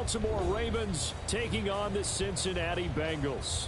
Baltimore Ravens taking on the Cincinnati Bengals.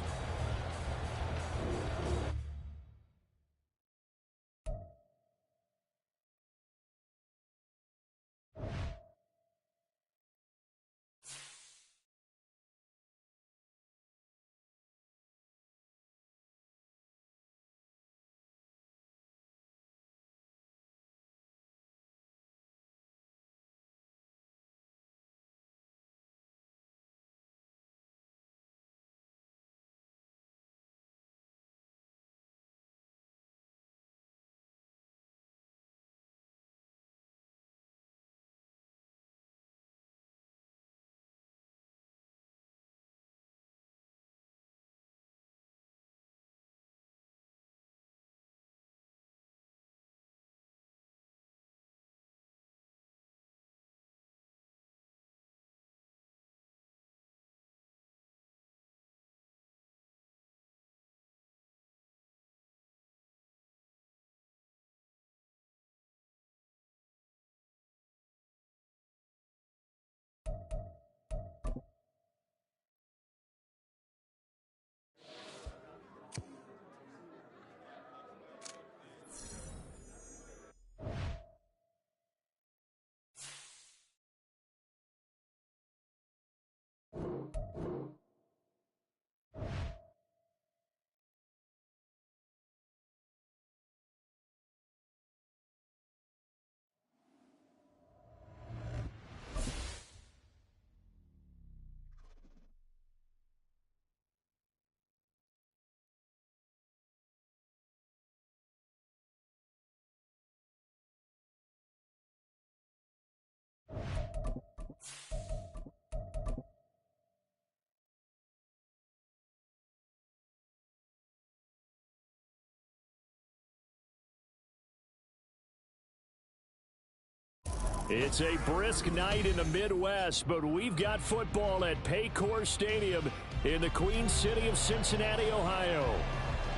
It's a brisk night in the Midwest, but we've got football at Paycor Stadium in the Queen City of Cincinnati, Ohio.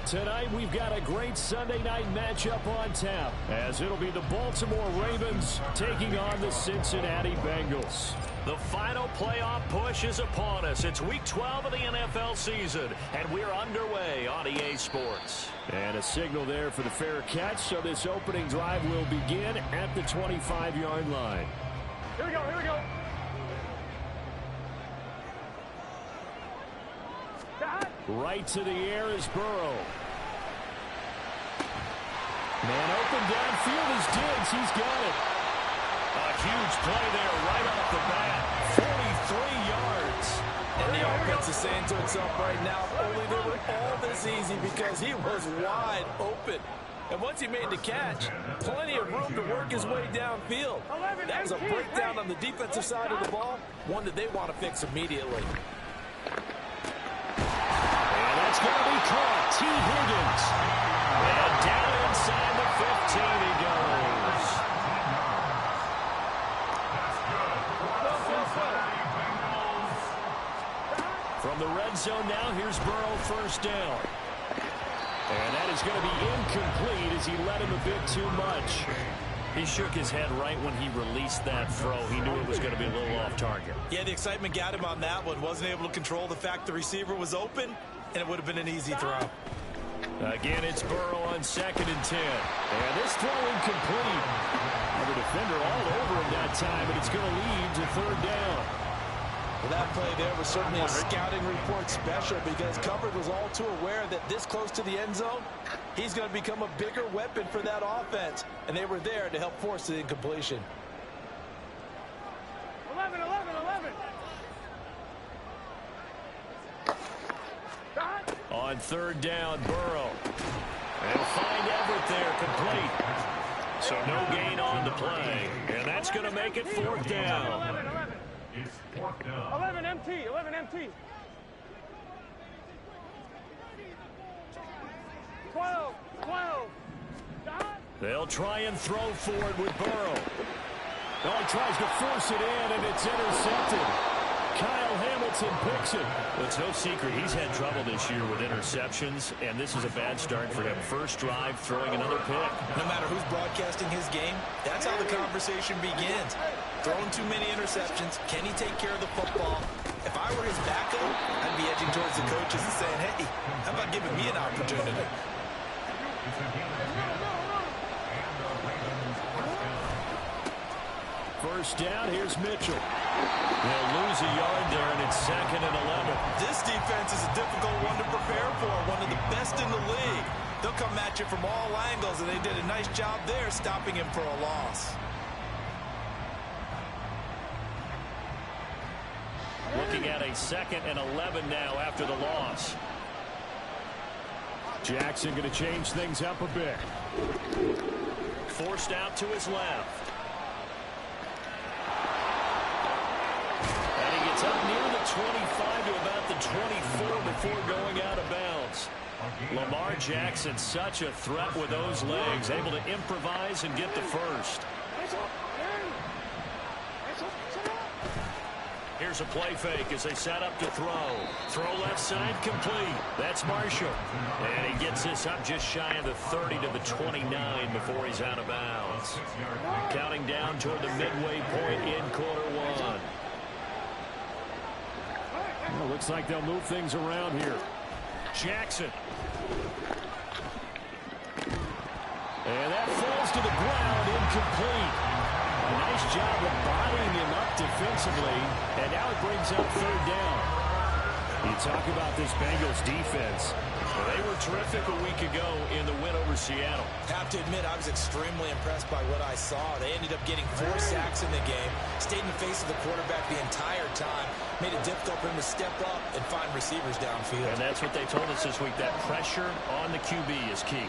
Tonight, we've got a great Sunday night matchup on tap, as it'll be the Baltimore Ravens taking on the Cincinnati Bengals. The final playoff push is upon us. It's Week 12 of the NFL season, and we're underway on EA Sports. And a signal there for the fair catch, so this opening drive will begin at the 25-yard line. Here we go, here we go. Right to the air is Burrow. Man open downfield is Diggs. He's got it. A huge play there right off the bat. 43 yards. And the offense is saying to itself right now, only they were all this easy because he was wide open. And once he made the catch, plenty of room to work his way downfield. That was a breakdown on the defensive side of the ball, one that they want to fix immediately. It's going to be caught. T. Higgins. And down inside the 15 he goes. From the red zone now, here's Burrow first down. And that is going to be incomplete as he led him a bit too much. He shook his head right when he released that throw. He knew it was going to be a little off target. Yeah, the excitement got him on that one. Wasn't able to control the fact the receiver was open. And it would have been an easy throw. Again, it's Burrow on 2nd and 10. And this throw incomplete. The defender all over him that time, and it's going to lead to 3rd down. Well, that play there was certainly a scouting report special because coverage was all too aware that this close to the end zone, he's going to become a bigger weapon for that offense. And they were there to help force the incompletion. 11. On 3rd down, Burrow. They'll find Everett there, complete. So no gain on the play. And that's going to make it 4th down. 11 MT. 12. They'll try and throw forward with Burrow. Oh, he tries to force it in, and it's intercepted. Kyle Hamilton picks it. Well, it's no secret he's had trouble this year with interceptions, and this is a bad start for him. First drive, throwing another pick. No matter who's broadcasting his game, that's how the conversation begins. Throwing too many interceptions. Can he take care of the football? If I were his backup, I'd be edging towards the coaches and saying, hey, how about giving me an opportunity? First down, here's Mitchell. They'll lose a yard there, and it's 2nd and 11. This defense is a difficult one to prepare for, one of the best in the league. They'll come at you from all angles, and they did a nice job there stopping him for a loss. Looking at a 2nd and 11 now after the loss. Jackson going to change things up a bit. Forced out to his left. And he gets up near the 25 to about the 24 before going out of bounds. Lamar Jackson, such a threat with those legs, able to improvise and get the first. Here's a play fake as they set up to throw. Throw left side complete. That's Marshall. And he gets this up just shy of the 30 to the 29 before he's out of bounds. Counting down toward the midway point in quarter one. Well, looks like they'll move things around here. Jackson. And that falls to the ground, incomplete. A nice job of bodying him up defensively, and now it brings up 3rd down. You talk about this Bengals defense. Well, they were terrific a week ago in the win over Seattle. Have to admit, I was extremely impressed by what I saw. They ended up getting 4 sacks in the game, stayed in the face of the quarterback the entire time, made it difficult for him to step up and find receivers downfield. And that's what they told us this week, that pressure on the QB is key.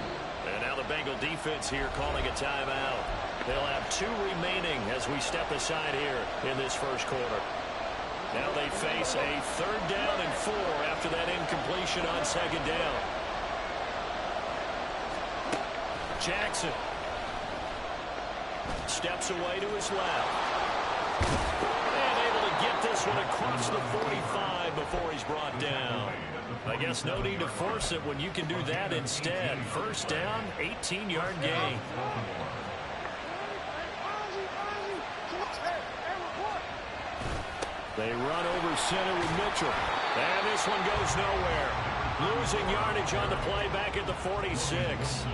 And now the Bengal defense here calling a timeout. They'll have 2 remaining as we step aside here in this first quarter. Now they face a 3rd down and 4 after that incompletion on 2nd down. Jackson steps away to his left. And able to get this one across the 45 before he's brought down. I guess no need to force it when you can do that instead. First down, 18-yard gain. They run over center with Mitchell. And this one goes nowhere. Losing yardage on the play back at the 46.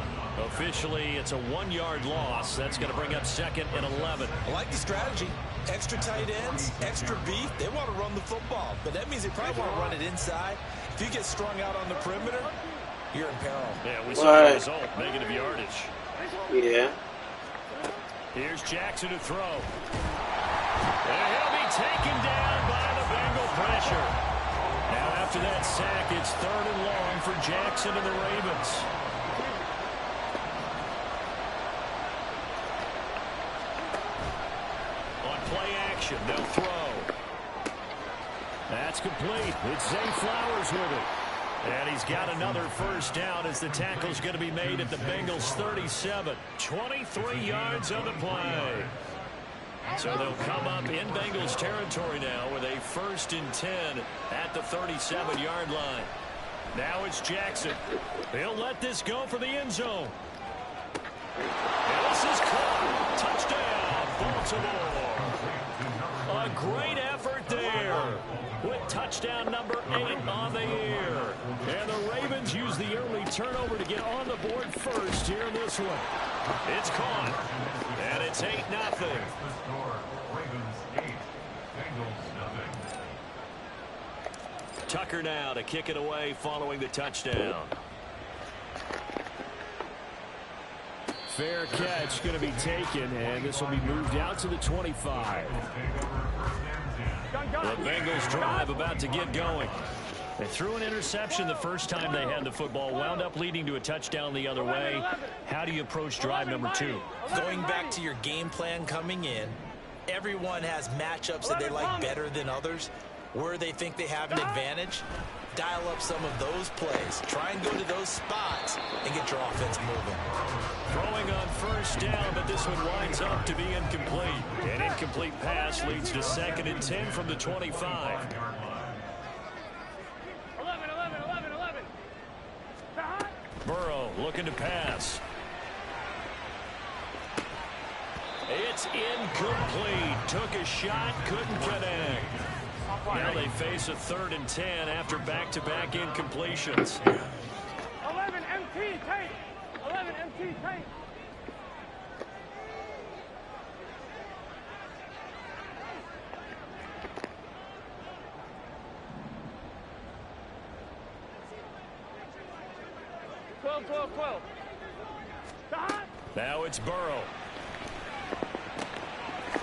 Officially, it's a 1-yard loss. That's going to bring up 2nd and 11. I like the strategy. Extra tight ends, extra beef. They want to run the football, but that means they probably want to run it inside. If you get strung out on the perimeter, you're in peril. Yeah, we saw the result. Negative yardage. Yeah. Here's Jackson to throw. And he'll be taken down by the Bengal pressure. Now after that sack, it's 3rd and long for Jackson and the Ravens. On play action, they'll throw. That's complete. It's Zay Flowers with it. And he's got another first down as the tackle's going to be made at the Bengals 37. 23 yards on the play. So they'll come up in Bengals territory now with a 1st and 10 at the 37-yard line. Now it's Jackson. He'll let this go for the end zone. And this is caught. Touchdown, Baltimore. A great effort there with touchdown number 8 on the year. And the Ravens use the early turnover to get on the board first here in this one. It's caught. And it's 8-0. Tucker now to kick it away following the touchdown. Fair catch going to be taken, and this will be moved out to the 25. The Bengals drive about to get going. They threw an interception the first time they had the football, wound up leading to a touchdown the other way. How do you approach drive number 2? Going back to your game plan coming in, everyone has matchups that they like better than others. Where they think they have an advantage, dial up some of those plays. Try and go to those spots and get your offense moving. Throwing on first down, but this one winds up to be incomplete. An incomplete pass leads to 2nd and 10 from the 25. 11. Burrow looking to pass. It's incomplete. Took a shot, couldn't connect. Now they face a 3rd and 10 after back-to-back incompletions. 11 MT, tight. 11 MT, tight. Now it's Burrow.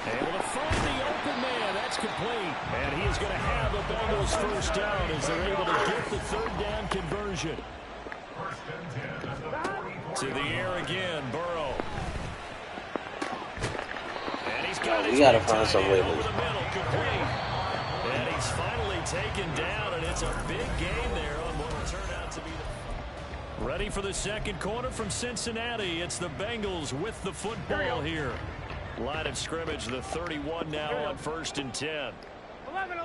Able to find the open man. That's complete. And he is going to have a Bengals first down as they're able to get the 3rd down conversion. To the air again, Burrow. And he's got We gotta find some way over the middle, complete. And he's finally taken down, and it's a big game there on what will turn out to be the... Ready for the second quarter from Cincinnati. It's the Bengals with the football here. Line of scrimmage, the 31 now on 1st and 10. 11.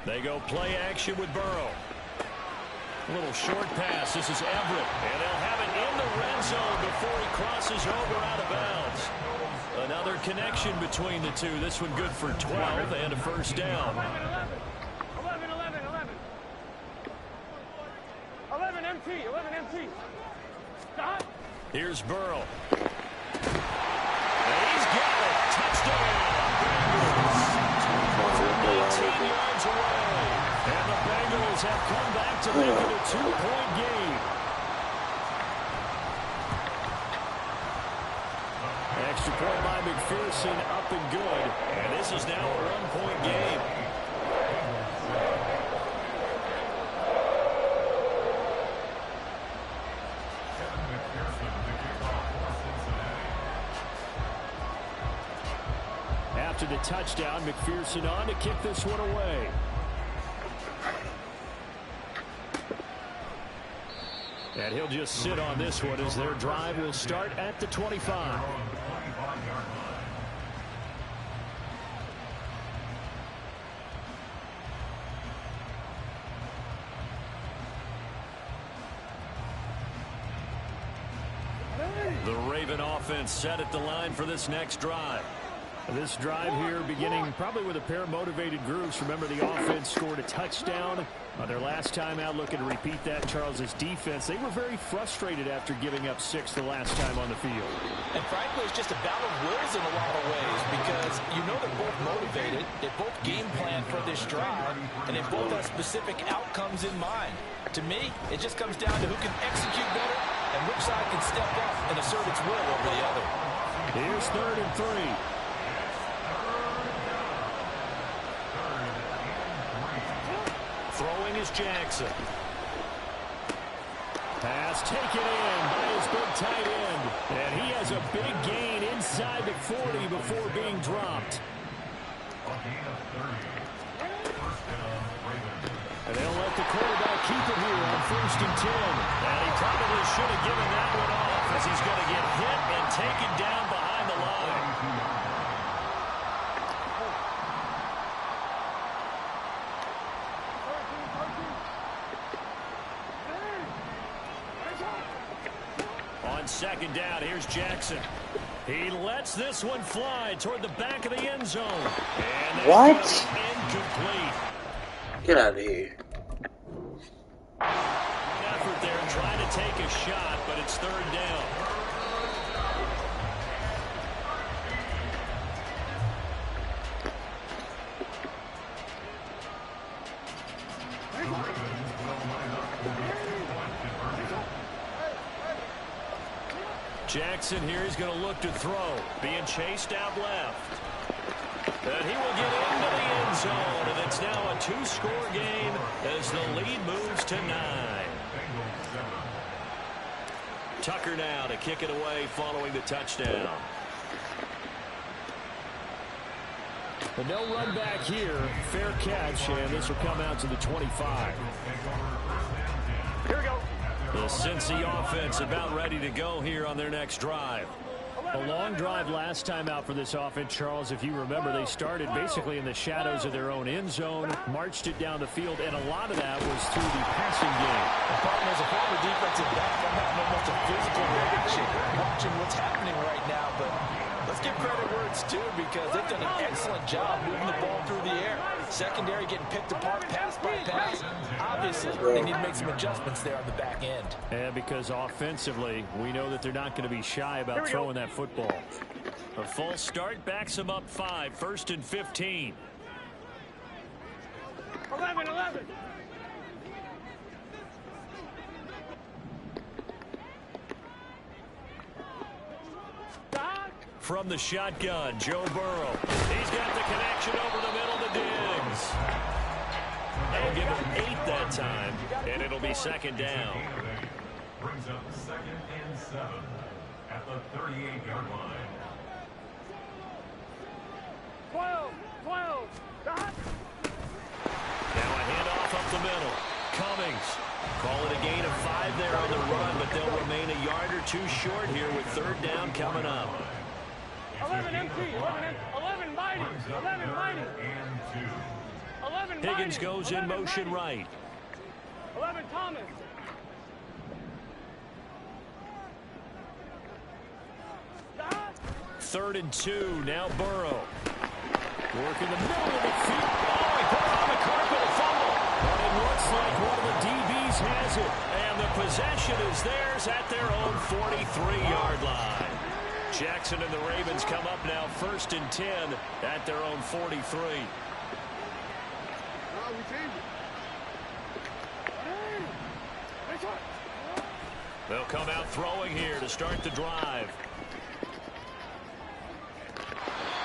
They go play action with Burrow. A little short pass. This is Everett. And they'll have it in the red zone before he crosses over out of bounds. Another connection between the two. This one good for 12 and a first down. 11 MT. Stop. Here's Burrow. And he's got it. Touchdown. Bengals. 18 yards away. And the Bengals have come back to make it a 2-point game. Extra point by McPherson, up and good. And this is now a 1-point game. After the touchdown, McPherson on to kick this one away. And he'll just sit on this one as their drive will start at the 25. The Raven offense set at the line for this next drive. This drive here beginning probably with a pair of motivated groups. Remember, the offense scored a touchdown on their last time out. Looking to repeat that. Charles's defense, they were very frustrated after giving up 6 the last time on the field. And frankly, it's just a battle of wills in a lot of ways because you know they're both motivated. They both game plan for this drive, and they both have specific outcomes in mind. To me, it just comes down to who can execute better and which side can step up and assert its will over the other. Here's 3rd and 3. Throwing is Jackson. Pass taken in by his big tight end. And he has a big gain inside the 40 before being dropped. And they'll let the quarterback keep it here on 1st and 10. And he probably should have given that one off as he's going to get hit and taken down behind the line. On 2nd down, here's Jackson. He lets this one fly toward the back of the end zone. And what? Incomplete. Get out of here. Effort there trying to take a shot, but it's 3rd down. Jackson here is going to look to throw. Being chased out left. And he will get into the end zone. And it's now a 2-score game as the lead moves to 9. Tucker now to kick it away following the touchdown. But no run back here. Fair catch, and this will come out to the 25. Here we go. The Cincy offense about ready to go here on their next drive. A long drive last time out for this offense, Charles. If you remember, they started basically in the shadows of their own end zone, marched it down the field, and a lot of that was through the passing game. As a former defensive back, I'm having almost a physical reaction watching what's happening right now, but let's give credit where it's due because they've done an excellent job moving the ball through the air. Secondary getting picked apart pass by pass. Obviously, they need to make some adjustments there on the back end. And because offensively, we know that they're not going to be shy about throwing that football. A false start backs them up 5, 1st and 15. 11. From the shotgun, Joe Burrow. He's got the connection over the middle to Diggs. They'll give him 8 that time, and it'll be 2nd down. Brings up 2nd and 7 at the 38-yard line. 12. Now a handoff up the middle. Cummings. Call it a gain of 5 there on the run, but they'll remain a yard or 2 short here with 3rd down coming up. 11 empty. 11 mighty. 11 mighty. 11 mighty. Higgins goes in motion right. 11 Thomas. Third and 2. Now Burrow. Working the middle of the field. Oh, he put it on the carpet, a fumble. But it looks like one of the DBs has it. And the possession is theirs at their own 43-yard line. Jackson and the Ravens come up now 1st and 10 at their own 43. They'll come out throwing here to start the drive.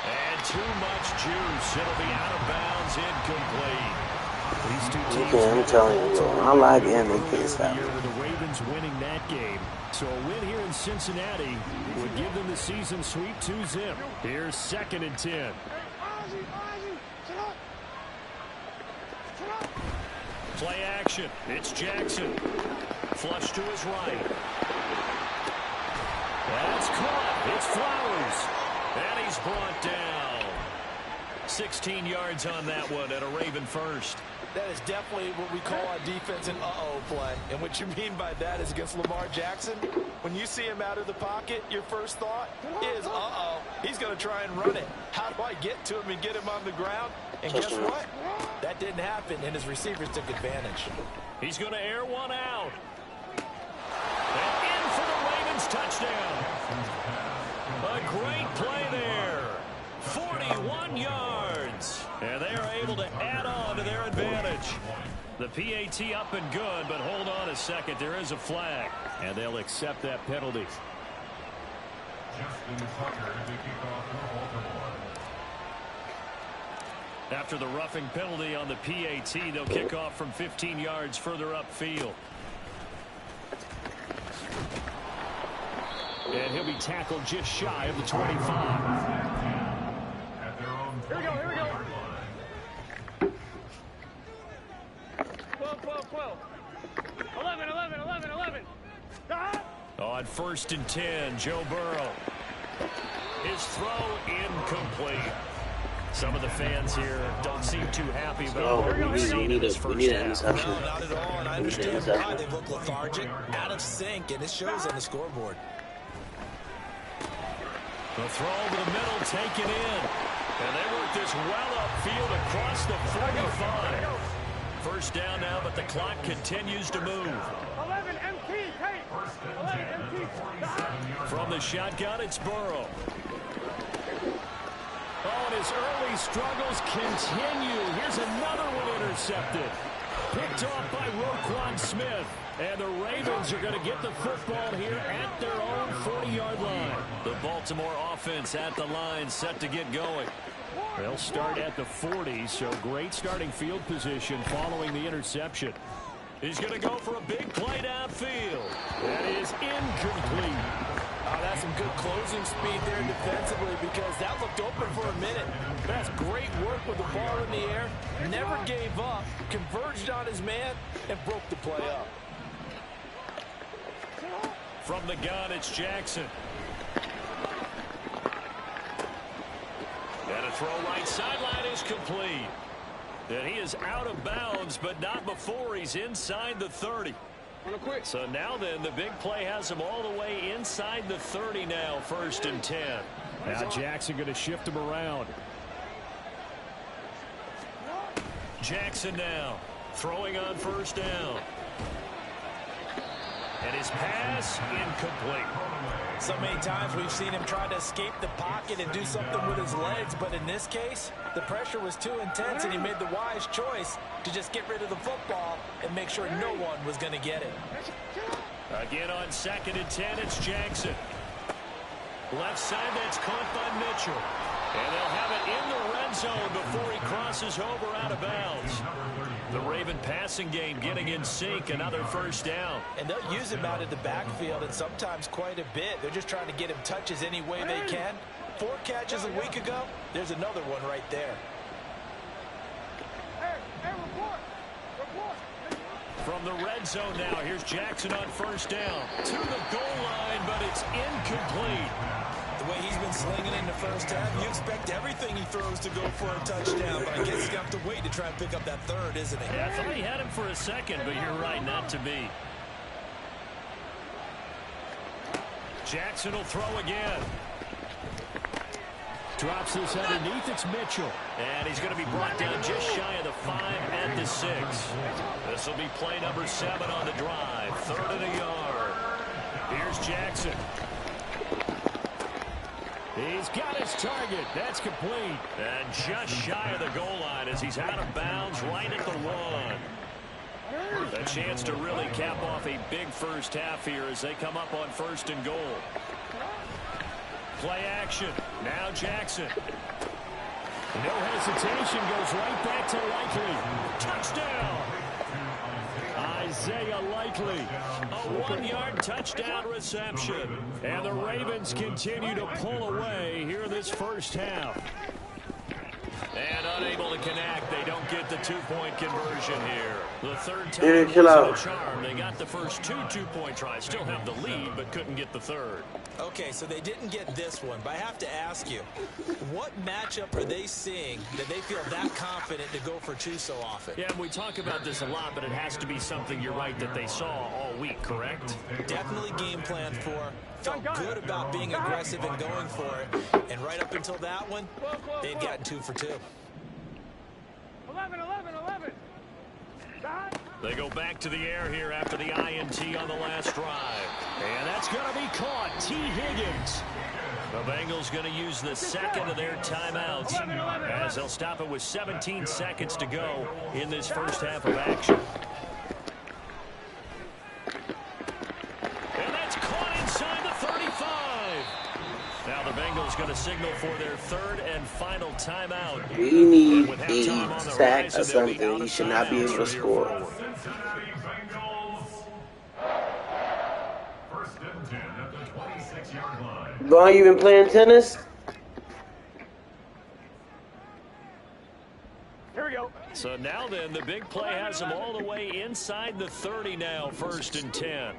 And too much juice. It'll be out of bounds, incomplete. These two teams, Okay, I'm telling you, I like MVP stuff. with the Ravens winning that game. So a win here in Cincinnati would give them the season sweep 2-zip. Here's 2nd and 10. Play action. It's Jackson. Flush to his right. That's caught. It's Flowers. And he's brought down. 16 yards on that one and a Raven first. That is definitely what we call on defense an uh-oh play. And what you mean by that is against Lamar Jackson, when you see him out of the pocket, your first thought is, uh-oh, he's going to try and run it. How do I get to him and get him on the ground? And guess what? That didn't happen, and his receivers took advantage. He's going to air one out. And in for the Ravens touchdown. A great play there. 41 yards. And they are able to add on to their advantage. The PAT up and good, but hold on a second. There is a flag. And they'll accept that penalty. Justin Tucker to kick off for Baltimore. After the roughing penalty on the PAT, they'll kick off from 15 yards further upfield. And he'll be tackled just shy of the 25. Here we go. 12. 11. On 1st and 10, Joe Burrow. His throw incomplete. Some of the fans here don't seem too happy about what we've seen in this first half. No, not at all, and I understand why they look lethargic, out of sync, and it shows on the scoreboard. The throw over the middle, taken in. And they work this well upfield across the 45. First down now, but the clock continues to move. 11 MT, Tate. 11 MT. From the shotgun, it's Burrow. Oh, and his early struggles continue. Here's another one intercepted. Picked off by Roquan Smith. And the Ravens are going to get the football here at their own 40-yard line. The Baltimore offense at the line, set to get going. They'll start at the 40, so great starting field position following the interception. He's going to go for a big play downfield. That is incomplete. Oh, that's some good closing speed there defensively because that looked open for a minute. That's great work with the ball in the air. Never gave up, converged on his man, and broke the play up. From the gun, it's Jackson. The throw right sideline is complete. And he is out of bounds, but not before he's inside the 30. So now then, the big play has him all the way inside the 30 now, 1st and 10. Now Jackson going to shift him around. Jackson now throwing on 1st down. And his pass incomplete. So many times we've seen him try to escape the pocket and do something with his legs, but in this case, the pressure was too intense and he made the wise choice to just get rid of the football and make sure no one was going to get it. Again on 2nd and 10, it's Jackson. Left side, that's caught by Mitchell. And they'll have it in the red zone before he crosses over out of bounds. The Raven passing game getting in sync, another 1st down. And they'll use him out of the backfield and sometimes quite a bit. They're just trying to get him touches any way they can. 4 catches a week ago, there's another one right there. From the red zone now, here's Jackson on 1st down. To the goal line, but it's incomplete. The way he's been slinging in the 1st half, you expect everything he throws to go for a touchdown, but I guess he's going to have to wait to try and pick up that 3rd, isn't he? Yeah, I thought he had him for a second, but you're right, not to be. Jackson will throw again. Drops this underneath. It's Mitchell. And he's going to be brought down just shy of the 5 at the 6. This will be play number 7 on the drive. 3rd and a yard. Here's Jackson. He's got his target. That's complete. And just shy of the goal line as he's out of bounds right at the 1. A chance to really cap off a big 1st half here as they come up on 1st and goal. Play action. Now Jackson. No hesitation. Goes right back to Likely. Touchdown. Isaiah Likely. A 1-yard touchdown reception. And the Ravens continue to pull away here this 1st half. And unable to connect. They don't get the 2-point conversion here. The 3rd time Dude, was chill a out. charm. They got the first 2 2-point tries. Still have the lead, but couldn't get the 3rd. Okay, so they didn't get this one, but I have to ask you, what matchup are they seeing that they feel that confident to go for 2 so often? Yeah, we talk about this a lot, but it has to be something, you're right, that they saw all week, correct? Definitely game planned for, felt good about being aggressive and going for it, and right up until that one, they'd gotten 2 for 2. 11, 11, 11. They go back to the air here after the INT on the last drive. And that's going to be caught. T. Higgins. The Bengals going to use the 2nd of their timeouts as they'll stop it with 17 seconds to go in this 1st half of action. And that's caught inside the 35. Now the Bengals going to signal for their 3rd and final timeout. We need a sack or something. He should not be able to score. Cincinnati Bengals. 1st and 10 at the 26-yard line. Vaughn, you been playing tennis? Here we go. So now then, the big play has them all the way inside the 30 now, 1st and 10.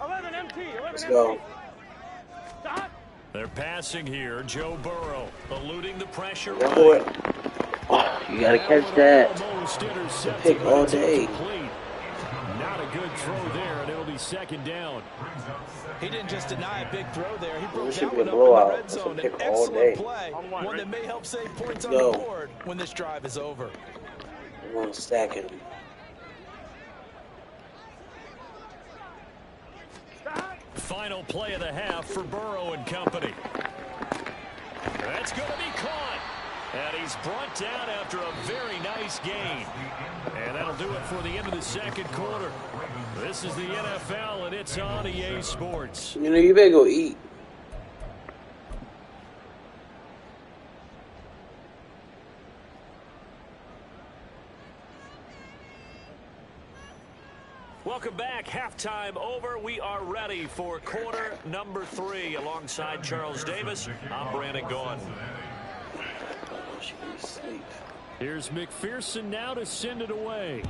11 MT. 11 Let's MT. go. Stop. They're passing here. Joe Burrow eluding the pressure. Go for it. Oh, you gotta catch that. Almost intercepted, Pick all but it's day. incomplete. Not a good throw there, and it'll be 2nd down. He didn't just deny a big throw there. He broke This should that be a one up in the blowout. red This will zone. An pick all day. excellent play, one that may help save points on Go. the board when this drive is over. I'm gonna stack him. Final play of the half for Burrow and company. That's going to be caught. And he's brought down after a very nice gain. And that'll do it for the end of the 2nd quarter. This is the NFL, and it's on EA Sports. You know, you better go eat. Welcome back. Halftime over. We are ready for quarter number 3. Alongside Charles Davis, I'm Brandon Gaughan. Here's McPherson now to send it away.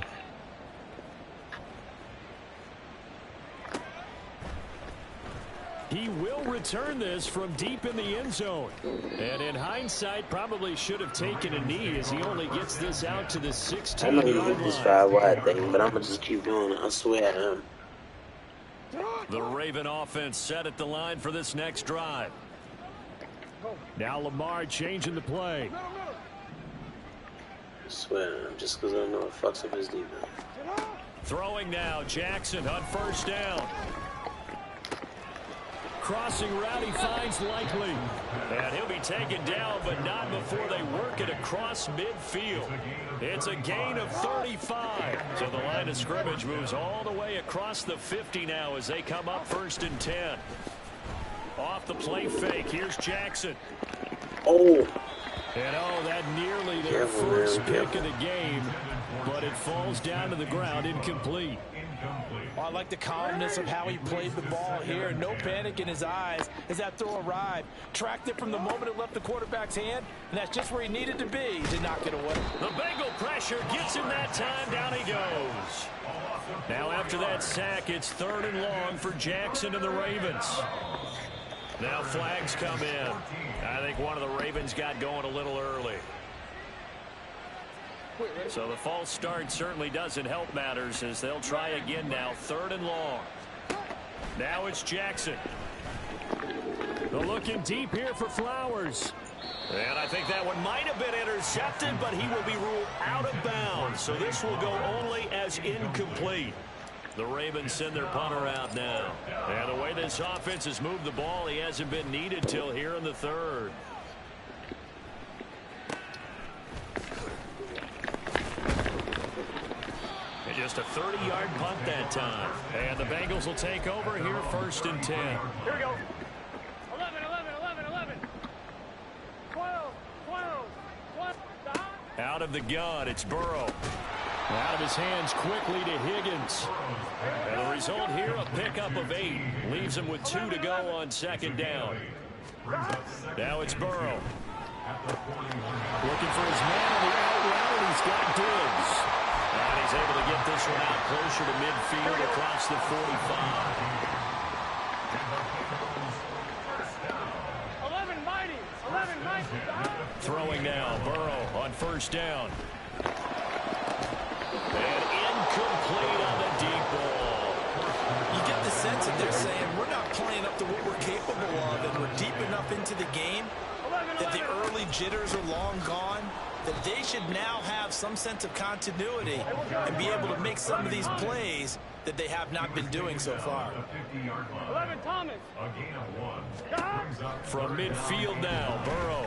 He will return this from deep in the end zone. And in hindsight, probably should have taken a knee as he only gets this out to the 16-yard line. I know you get this 5-wide thing, but I'm going to just keep doing it. I swear I am. The Raven offense set at the line for this next drive. Now Lamar changing the play. I swear I am, just because I know it fucks up his defense. Throwing now, Jackson on first down. Crossing route, he finds Likely. And he'll be taken down, but not before they work it across midfield. It's a gain of 35. So the line of scrimmage moves all the way across the 50 now as they come up 1st and 10. Off the play fake, here's Jackson. Oh. And that nearly their first pick of the game, but it falls down to the ground incomplete. Well, I like the calmness of how he played the ball here. No panic in his eyes as that throw arrived. Tracked it from the moment it left the quarterback's hand, and that's just where he needed to be to knock it away. The Bengal pressure gets him that time. Down he goes. Now after that sack, it's 3rd and long for Jackson and the Ravens. Now flags come in. I think one of the Ravens got going a little early. So the false start certainly doesn't help matters as they'll try again now. 3rd and long. Now it's Jackson. They're looking deep here for Flowers. And I think that one might have been intercepted, but he will be ruled out of bounds. So this will go only as incomplete. The Ravens send their punter out now. And the way this offense has moved the ball, he hasn't been needed till here in the 3rd. And just a 30-yard punt that time. And the Bengals will take over here 1st and 10. Here we go. 11, 11, 11, 11. 12, 12, 12. Out of the gun, it's Burrow. Out of his hands quickly to Higgins. And the result here, a pickup of 8. Leaves him with 2 to go on 2nd down. Now it's Burrow. Looking for his man on the out route, and he's got Diggs. And he's able to get this one out closer to midfield across the 45. 11 mighty. 11 mighty. Throwing now, Burrow on 1st down. And incomplete on the deep ball. You get the sense that they're saying we're not playing up to what we're capable of, and we're deep enough into the game that the early jitters are long gone, that they should now have some sense of continuity and be able to make some of these plays that they have not been doing so far. 11 Thomas. From midfield now, Burrow.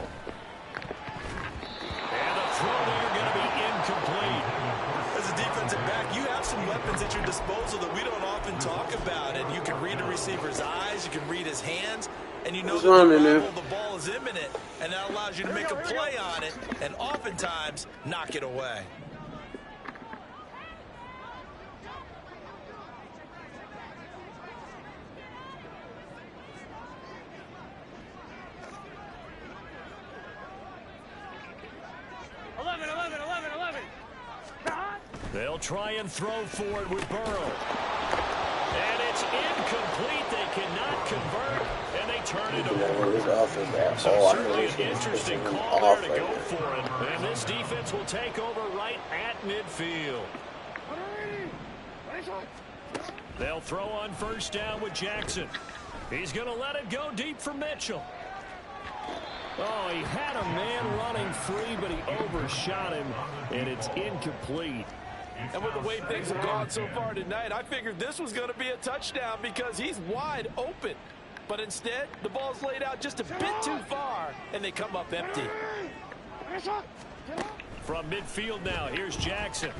And the throw there going to be incomplete. As a defensive back, you have some weapons at your disposal that we don't often talk about. And you can read a receiver's eyes, you can read his hands, and you know that the ball is imminent, and that allows you to make a play on it and oftentimes knock it away. They'll try and throw for it with Burrow. And it's incomplete. They cannot convert, and they turn it over. So certainly an interesting call there to go for it. And this defense will take over right at midfield. They'll throw on 1st down with Jackson. He's going to let it go deep for Mitchell. Oh, he had a man running free, but he overshot him, and it's incomplete. And with the way things have gone so far tonight, I figured this was going to be a touchdown because he's wide open. But instead, the ball's laid out just a bit too far, and they come up empty. From midfield now, here's Jackson.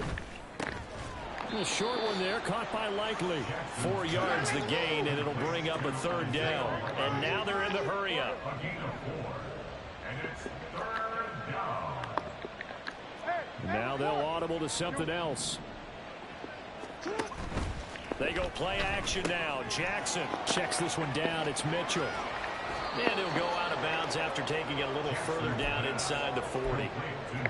A short one there, caught by Likely. 4 yards the gain, and it'll bring up a 3rd down. And now they're in the hurry-up. Now they'll audible to something else. They go play action now. Jackson checks this one down. It's Mitchell. And he'll go out of bounds yards after taking it a little further down inside the 40.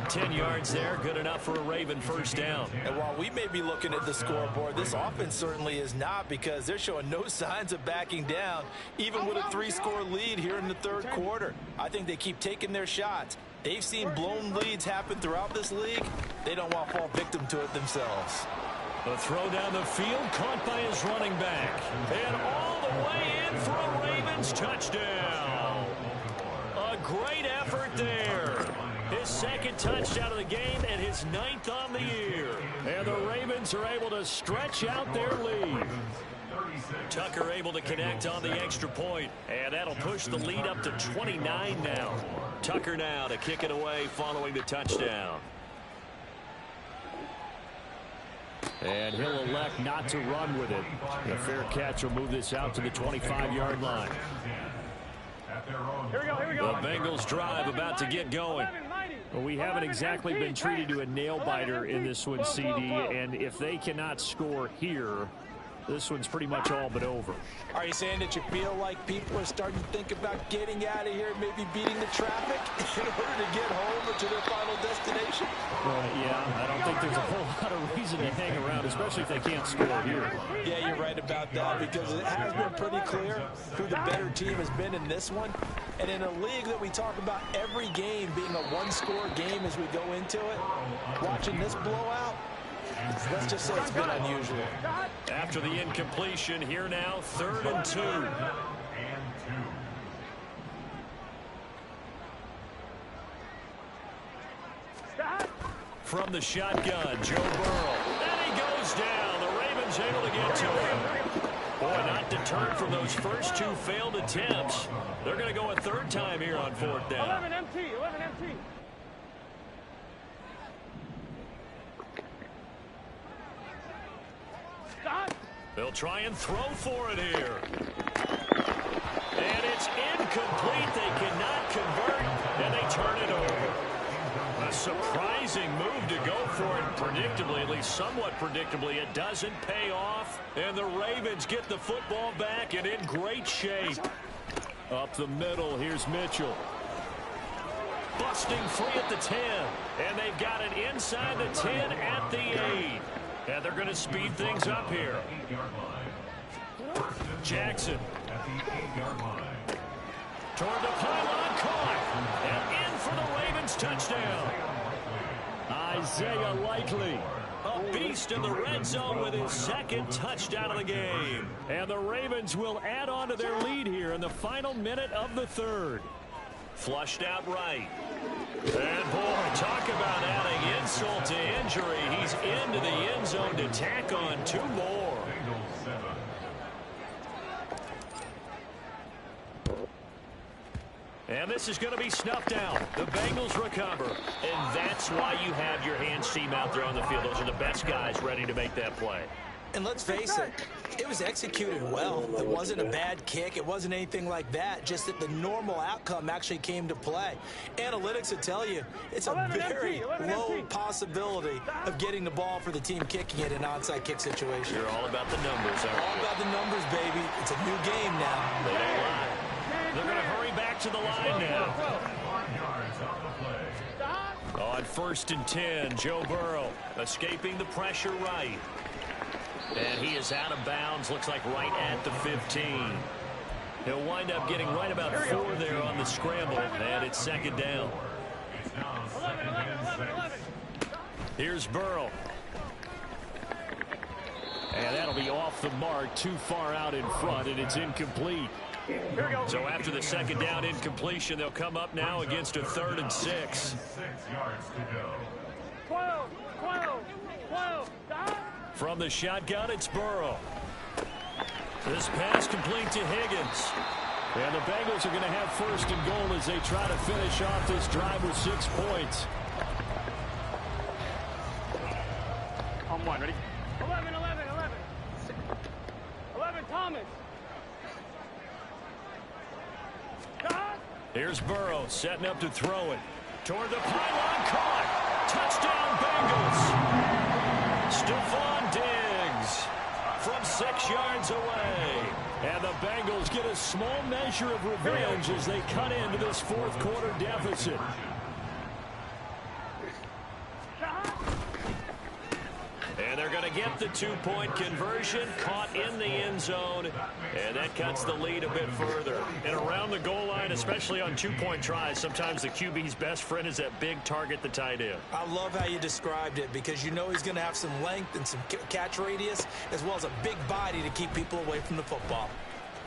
10 yards there, good enough for a Raven first down. And while we may be looking at the scoreboard, this offense certainly is not, because they're showing no signs of backing down, even with a 3-score lead here in the third quarter. I think they keep taking their shots. They've seen blown leads happen throughout this league. They don't want to fall victim to it themselves. A throw down the field, caught by his running back. And all the way in for a Ravens touchdown. A great effort there. His second touchdown of the game and his 9th on the year. And the Ravens are able to stretch out their lead. Tucker able to connect on the extra point. And that'll push the lead up to 29 now. Tucker now to kick it away following the touchdown. And he'll elect not to run with it. A fair catch will move this out to the 25-yard line. Here we go. The Bengals drive about to get going. Well, we haven't exactly been treated to a nail-biter in this one, CD. And if they cannot score here, this one's pretty much all but over. Are you saying that you feel like people are starting to think about getting out of here, maybe beating the traffic in order to get home or to their final destination? Yeah, I don't think there's a whole lot of reason to hang around, especially if they can't score here. Yeah, you're right about that, because it has been pretty clear who the better team has been in this one. And in a league that we talk about every game being a one-score game as we go into it, watching this blowout, let's just say it's been unusual. After the incompletion, here now, 3rd and 2. From the shotgun, Joe Burrow. And he goes down. The Ravens able to get to him. Boy, not deterred from those first 2 failed attempts. They're going to go a 3rd time here on 4th down. 11 MT. They'll try and throw for it here. And it's incomplete. They cannot convert, and they turn it over. A surprising move to go for it predictably, at least somewhat predictably. It doesn't pay off, and the Ravens get the football back and in great shape. Up the middle, here's Mitchell. Busting free at the 10, and they've got it inside the 10 at the 8. And they're going to speed things up here. Jackson. Toward the pylon, caught. And in for the Ravens touchdown. Isaiah Likely. A beast in the red zone with his 2nd touchdown of the game. And the Ravens will add on to their lead here in the final minute of the 3rd. Flushed out right. And boy, talk about adding insult to injury. He's into the end zone to tack on 2 more. And this is going to be snuffed out. The Bengals recover. And that's why you have your hands team out there on the field. Those are the best guys ready to make that play. And let's face it, it was executed well. It wasn't a bad kick. It wasn't anything like that. Just that the normal outcome actually came to play. Analytics will tell you it's a very low possibility of getting the ball for the team kicking it in an onside kick situation. You're all about the numbers, aren't you? All about the numbers, baby. It's a new game now. They don't lie. They're going to hurry back to the line now. On 1st and 10, Joe Burrow escaping the pressure right. And he is out of bounds, looks like right at the 15. He'll wind up getting right about 4 there on the scramble, and it's 2nd down. 11. Here's Burrow. And that'll be off the mark, too far out in front, and it's incomplete. So after the 2nd down incompletion, they'll come up now against a 3rd and 6. 6 yards to go. 12. From the shotgun, it's Burrow. This pass complete to Higgins. And the Bengals are going to have 1st and goal as they try to finish off this drive with 6 points. On 1, ready? 11. 11, Thomas. Here's Burrow setting up to throw it. Toward the pylon, caught. Touchdown, Bengals. Stephon Diggs from 6 yards away. And the Bengals get a small measure of revenge as they cut into this fourth quarter deficit. And they're going to get the two-point conversion, caught in the end zone, and that cuts the lead a bit further. And around the goal line, especially on two-point tries, sometimes the QB's best friend is that big target, the tight end. I love how you described it because you know he's going to have some length and some catch radius as well as a big body to keep people away from the football.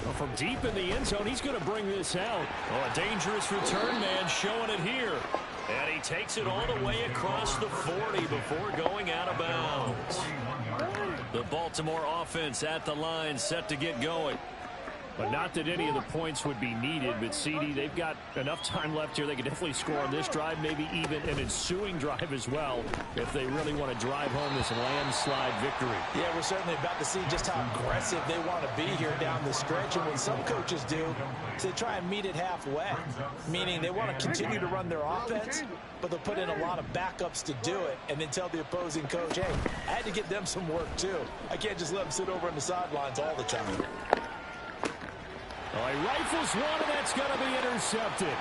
Well, from deep in the end zone, he's going to bring this out. Oh, a dangerous return man showing it here. And he takes it all the way across the 40 before going out of bounds. The Baltimore offense at the line, set to get going. But not that any of the points would be needed, but CD, they've got enough time left here. They can definitely score on this drive, maybe even an ensuing drive as well, if they really want to drive home this landslide victory. Yeah, we're certainly about to see just how aggressive they want to be here down the stretch. And what some coaches do is they try and meet it halfway, meaning they want to continue to run their offense, but they'll put in a lot of backups to do it and then tell the opposing coach, hey, I had to get them some work too. I can't just let them sit over on the sidelines all the time. Oh, he rifles one, and that's going to be intercepted.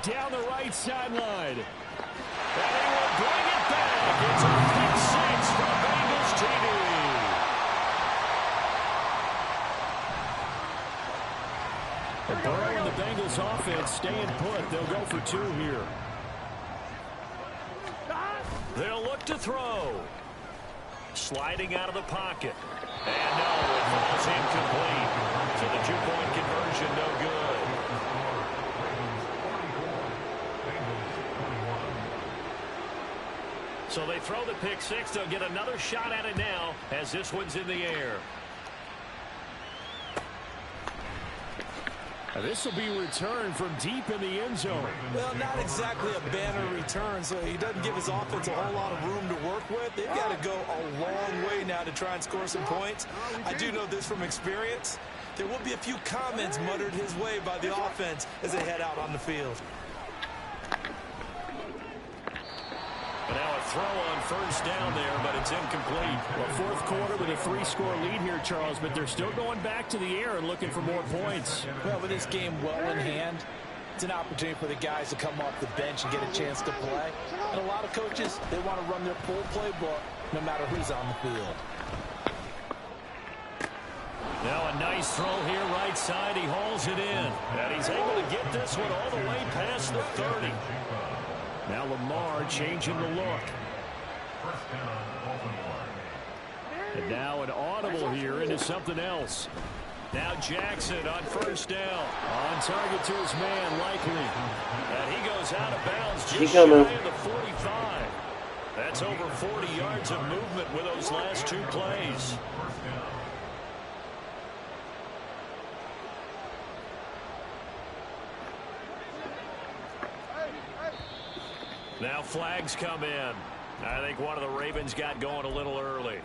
Down the right sideline. And he will bring it back. It's a pick six for Bengals TV. Burrow and the Bengals offense staying put. They'll go for two here. They'll look to throw. Sliding out of the pocket. And no, it falls incomplete. So the two-point conversion no good. So they throw the pick six. They'll get another shot at it now as this one's in the air. This will be returned from deep in the end zone. Well, not exactly a banner return, so he doesn't give his offense a whole lot of room to work with. They've got to go a long way now to try and score some points. I do know this from experience. There will be a few comments muttered his way by the offense as they head out on the field. And now a throw on first down there, but it's incomplete. Well, fourth quarter with a 3-score lead here, Charles, but they're still going back to the air and looking for more points. Well, with this game well in hand, it's an opportunity for the guys to come off the bench and get a chance to play. And a lot of coaches, they want to run their full playbook no matter who's on the field. Now a nice throw here right side. He hauls it in. And he's able to get this one all the way past the 30. Now Lamar changing the look. And now an audible here into something else. Now Jackson on first down. On target to his man, likely. And he goes out of bounds just shy of the 45. That's over 40 yards of movement with those last two plays. Now flags come in. I think one of the Ravens got going a little early.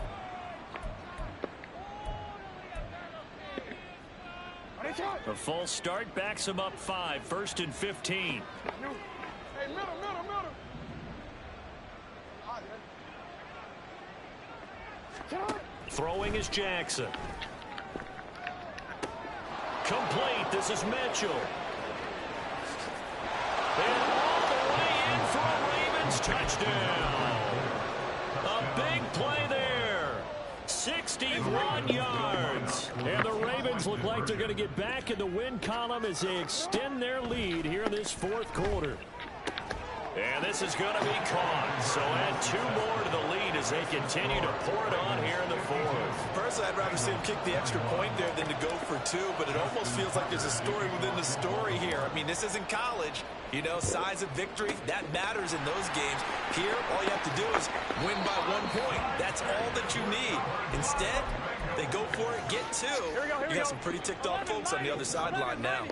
A false start backs him up 5. 1st and 15. Throwing is Jackson. Complete. This is Mitchell. And all the way in for a Ravens touchdown. A big play there. 61 yards. And the Ravens look like they're going to get back in the win column as they extend their lead here in this fourth quarter. And this is going to be caught. So add 2 more to the lead as they continue to pour it on here in the fourth. Personally, I'd rather see him kick the extra point there than to go for 2, but it almost feels like there's a story within the story here. I mean, this isn't college. You know, size of victory, that matters in those games. Here, all you have to do is win by 1 point. That's all that you need. Instead, they go for it, get 2. You got some pretty ticked off folks on the other sideline now.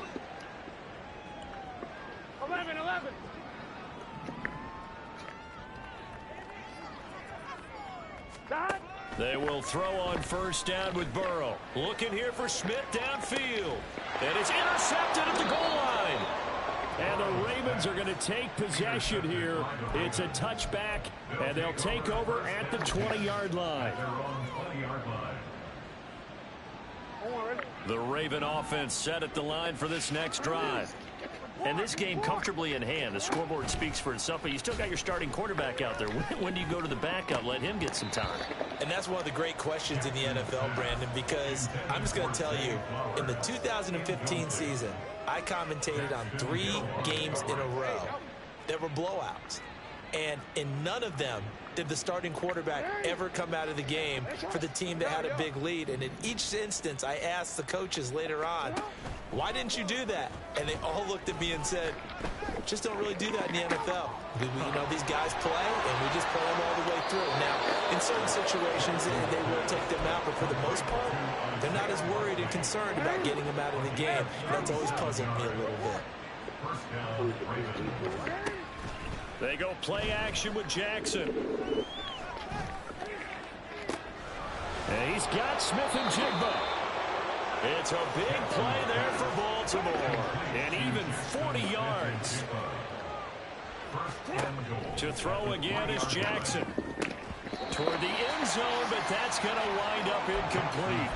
11. They will throw on first down with Burrow. Looking here for Smith downfield. And it's intercepted at the goal line. And the Ravens are going to take possession here. It's a touchback, and they'll take over at the 20-yard line. The Raven offense set at the line for this next drive. And this game comfortably in hand. The scoreboard speaks for itself, but you still got your starting quarterback out there. When do you go to the backup? Let him get some time. And that's one of the great questions in the NFL, Brandon, because I'm just going to tell you, in the 2015 season, I commentated on 3 games in a row that were blowouts. And in none of them did the starting quarterback ever come out of the game for the team that had a big lead. And in each instance, I asked the coaches later on, why didn't you do that? And they all looked at me and said, just don't really do that in the NFL. You know, these guys play, and we just play them all the way through. Now, in certain situations, they will take them out, but for the most part, they're not as worried and concerned about getting them out of the game. And that's always puzzled me a little bit. They go play action with Jackson. And he's got Smith and Jigba. It's a big play there for Baltimore. And even 40 yards. To throw again is Jackson. Toward the end zone, but that's going to wind up incomplete.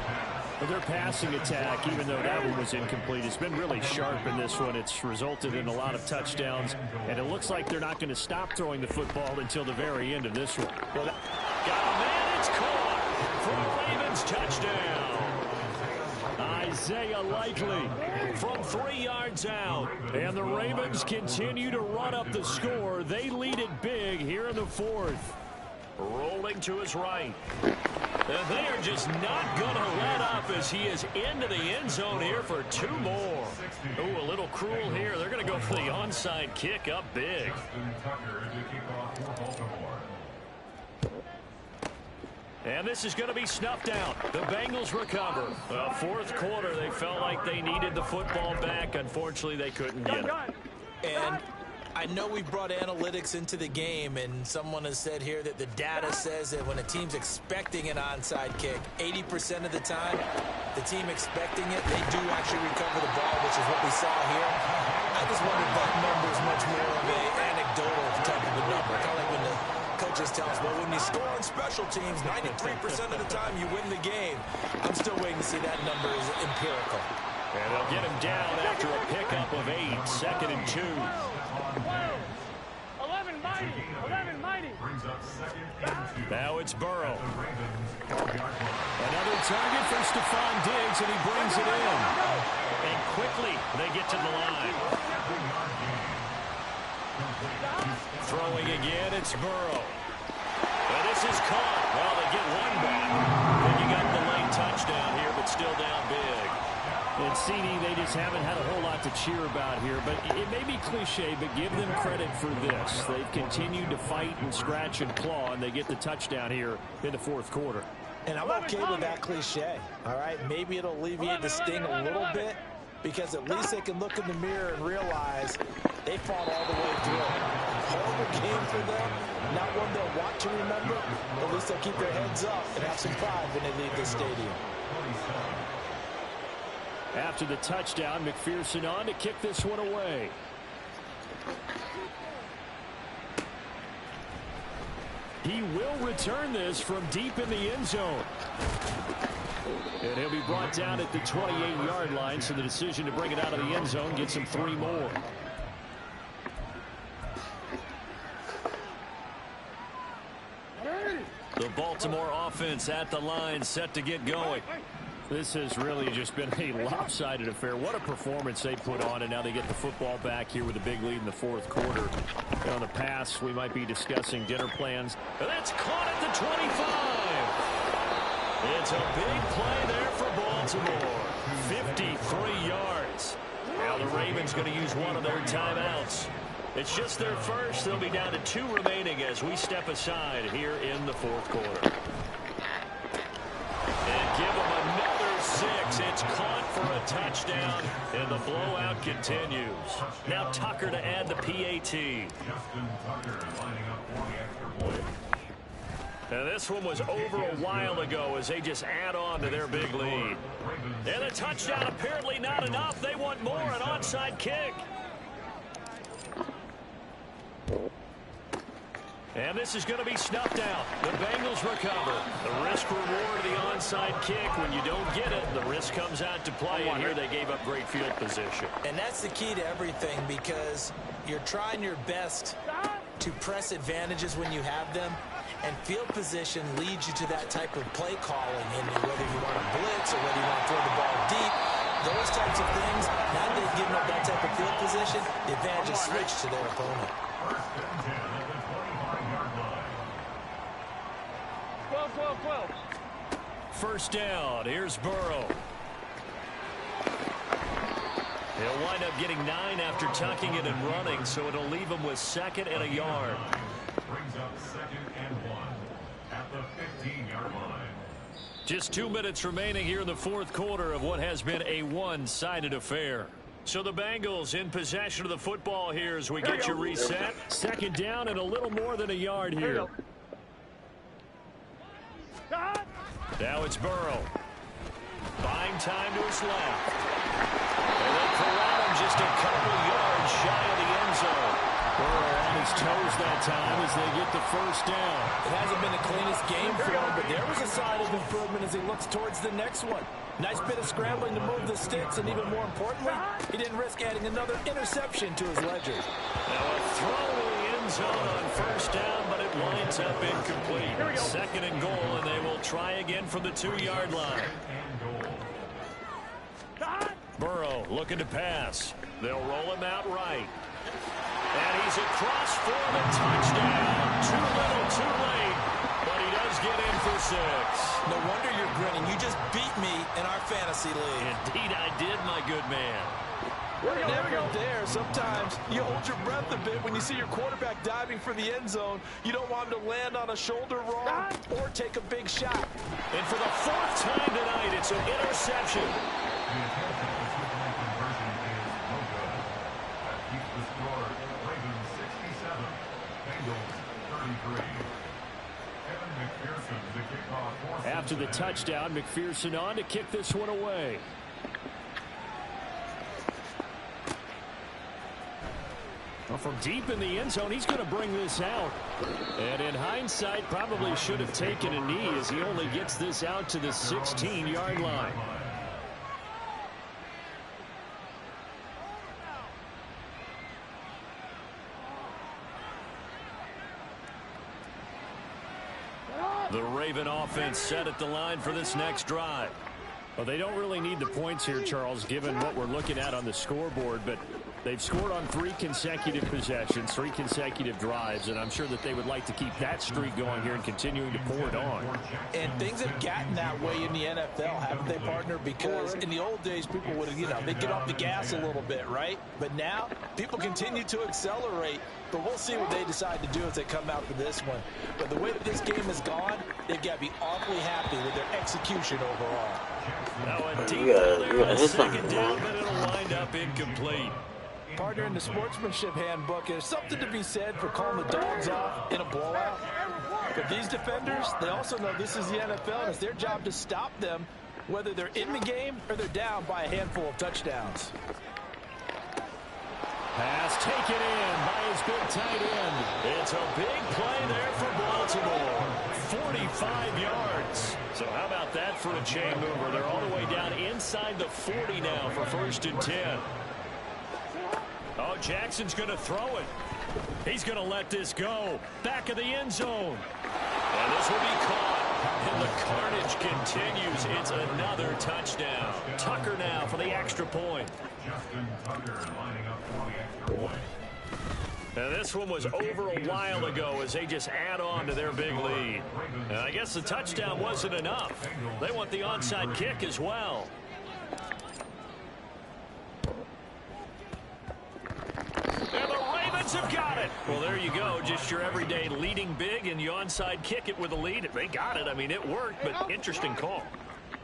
Their passing attack, even though that one was incomplete, has been really sharp in this one. It's resulted in a lot of touchdowns, and it looks like they're not going to stop throwing the football until the very end of this one. Well, got a man, it's caught for a Ravens touchdown. Isaiah Likely from 3 yards out, and the Ravens continue to run up the score. They lead it big here in the 4th. Rolling to his right. And they are just not going to let up as he is into the end zone here for 2 more. Ooh, a little cruel here. They're going to go for the onside kick up big. And this is going to be snuffed out. The Bengals recover. Well, 4th quarter, they felt like they needed the football back. Unfortunately, they couldn't get it. And I know we brought analytics into the game, and someone has said here that the data says that when a team's expecting an onside kick, 80% of the time, the team expecting it, they do actually recover the ball, which is what we saw here. I just wonder if that number is much more of an anecdotal type of a number. Kind of like when the coaches tell us, well, when you score on special teams, 93% of the time you win the game. I'm still waiting to see that number is empirical. And they'll get him down after a pickup of 8, 2nd and 2. 11 mighty. Now it's Burrow. Another target for Stephon Diggs, and he brings it in. And quickly they get to the line. Throwing again, it's Burrow. And this is caught. Well, they get one back. Then you got the late touchdown here, but still down big. And CD, they just haven't had a whole lot to cheer about here, but it may be cliche, but give them credit for this. They've continued to fight and scratch and claw, and they get the touchdown here in the 4th quarter. And I'm okay with that cliche, all right? Maybe it'll alleviate the sting a little bit, because at least they can look in the mirror and realize they fought all the way through. Horrible game for them, not one they'll want to remember, but at least they'll keep their heads up and have some pride when they leave the stadium. After the touchdown, McPherson on to kick this one away. He will return this from deep in the end zone. And he'll be brought down at the 28-yard line, so the decision to bring it out of the end zone gets him 3 more. The Baltimore offense at the line, set to get going. This has really just been a lopsided affair. What a performance they put on, and now they get the football back here with a big lead in the 4th quarter. On the pass, we might be discussing dinner plans. And that's caught at the 25. It's a big play there for Baltimore. 53 yards. Now the Ravens going to use one of their timeouts. It's just their first. They'll be down to 2 remaining as we step aside here in the 4th quarter. And give them another 6. It's caught for a touchdown, and the blowout continues. Now Tucker to add the PAT. And this one was over a while ago as they just add on to their big lead. And the touchdown apparently not enough. They want more, an onside kick. And this is going to be snuffed out. The Bengals recover. The risk-reward of the onside kick. When you don't get it, the risk comes out to play. And here they gave up great field position. And that's the key to everything, because you're trying your best to press advantages when you have them. And field position leads you to that type of play calling. And whether you want to blitz or whether you want to throw the ball deep, those types of things, now that they've given up that type of field position, the advantage is switched to their opponent. First down. Here's Burrow. He'll wind up getting 9 after tucking it and running, so it'll leave him with 2nd and a yard. Brings up 2nd and 1 at the 15-yard line. Just 2 minutes remaining here in the fourth quarter of what has been a one-sided affair. So the Bengals in possession of the football here as we get you reset. 2nd down and a little more than a yard here. Now it's Burrow. Buying time to his left. And they'll corral him just a couple yards shy of the end zone. Burrow on his toes that time as they get the first down. It hasn't been the cleanest game for him, but there was a sign of improvement as he looks towards the next one. Nice bit of scrambling to move the sticks, and even more importantly, he didn't risk adding another interception to his ledger. Now a throw to the end zone on first down, but it winds up incomplete. 2nd and goal, and they will try again from the 2-yard line. Burrow looking to pass. They'll roll him out right. And he's across for the touchdown. Too little, too late. But he does get in for 6. No wonder you're grinning. You just beat me in our fantasy league. Indeed I did, my good man. Never dare. Sometimes you hold your breath a bit when you see your quarterback diving for the end zone. You don't want him to land on a shoulder wrong or take a big shot. And for the 4th time tonight, it's an interception. After the touchdown, McPherson on to kick this one away. Well, from deep in the end zone, he's going to bring this out. And in hindsight, probably should have taken a knee as he only gets this out to the 16-yard line. The Raven offense set at the line for this next drive. Well, they don't really need the points here, Charles, given what we're looking at on the scoreboard, but they've scored on 3 consecutive possessions, 3 consecutive drives, and I'm sure that they would like to keep that streak going here and continuing to pour it on. And things have gotten that way in the NFL, haven't they, partner? Because in the old days, people would have, they'd get off the gas a little bit, right? But now, people continue to accelerate, but we'll see what they decide to do as they come out for this one. But the way that this game has gone, they've got to be awfully happy with their execution overall. Now a deep ball there on 2nd down, but it'll wind up incomplete. Partner, in the sportsmanship handbook, there's something to be said for calling the dogs off in a blowout. But these defenders, they also know this is the NFL, and it's their job to stop them, whether they're in the game or they're down by a handful of touchdowns. Pass taken in by his big tight end. It's a big play there for Baltimore. 45 yards. So how about that for a chain mover? They're all the way down inside the 40 now for 1st and 10. Oh, Jackson's going to throw it. He's going to let this go. Back of the end zone. And this will be caught. And the carnage continues. It's another touchdown. Tucker now for the extra point. Justin Tucker lining up for the extra point. Now this one was over a while ago as they just add on to their big lead. And I guess the touchdown wasn't enough. They want the onside kick as well. And the Ravens have got it. Well, there you go. Just your everyday leading big, and you onside kick it with a lead. They got it. I mean, it worked, but interesting call.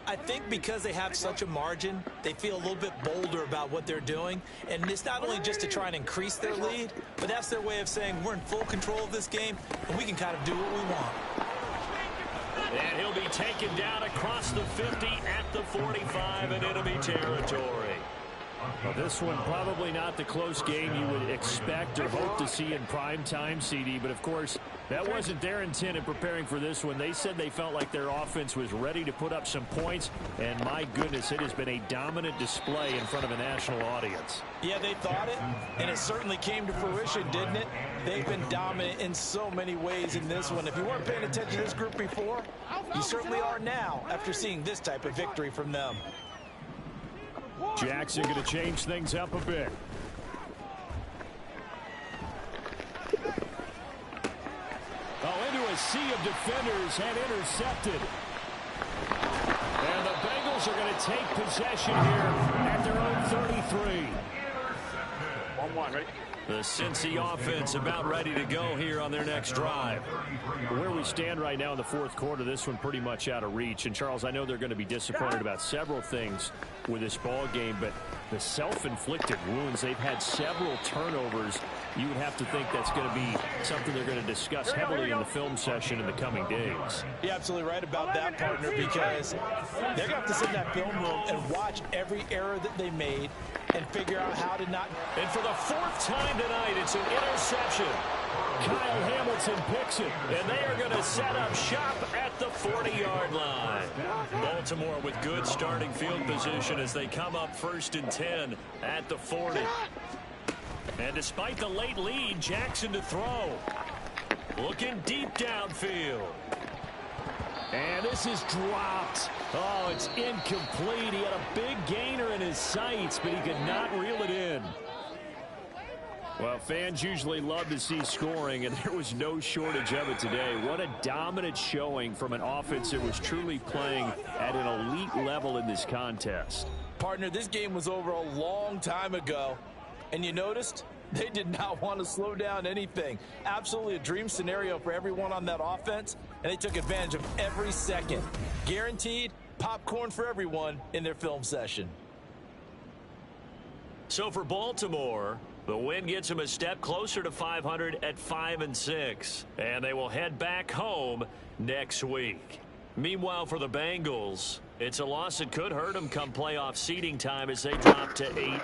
I think because they have such a margin, they feel a little bit bolder about what they're doing. And it's not only just to try and increase their lead, but that's their way of saying we're in full control of this game, and we can kind of do what we want. And he'll be taken down across the 50 at the 45 and enemy territory. Well, this one probably not the close game you would expect or hope to see in prime time, CD, but of course That wasn't their intent in preparing for this one. They said they felt like their offense was ready to put up some points, and my goodness, it has been a dominant display in front of a national audience. Yeah, they thought it, and it certainly came to fruition, didn't it? They've been dominant in so many ways in this one. If you weren't paying attention to this group before, you certainly are now after seeing this type of victory from them. Jackson going to change things up a bit. Into a sea of defenders and intercepted. And the Bengals are going to take possession here at their own 33. 1-1, ready? The Cincy offense about ready to go here on their next drive. Where we stand right now in the fourth quarter, this one pretty much out of reach. And, Charles, I know they're going to be disappointed about several things with this ball game, but the self-inflicted wounds, they've had several turnovers. You would have to think that's going to be something they're going to discuss heavily in the film session in the coming days. You're absolutely right about that, partner, because they're going to have to sit in that film room and watch every error that they made and figure out how to not. And for the fourth time tonight, it's an interception. Kyle Hamilton picks it. And they are going to set up shop at the 40-yard line. Baltimore with good starting field position as they come up 1st and 10 at the 40. And despite the late lead, Jackson to throw. Looking deep downfield. And this is dropped. Oh, it's incomplete. He had a big gainer in his sights, but he could not reel it in. Well, fans usually love to see scoring, and there was no shortage of it today. What a dominant showing from an offense that was truly playing at an elite level in this contest. Partner, this game was over a long time ago, and you noticed they did not want to slow down anything. Absolutely a dream scenario for everyone on that offense, and they took advantage of every second. Guaranteed popcorn for everyone in their film session. So for Baltimore, the win gets them a step closer to 500 at 5-6, and they will head back home next week. Meanwhile, for the Bengals, it's a loss that could hurt them come playoff seeding time as they drop to 8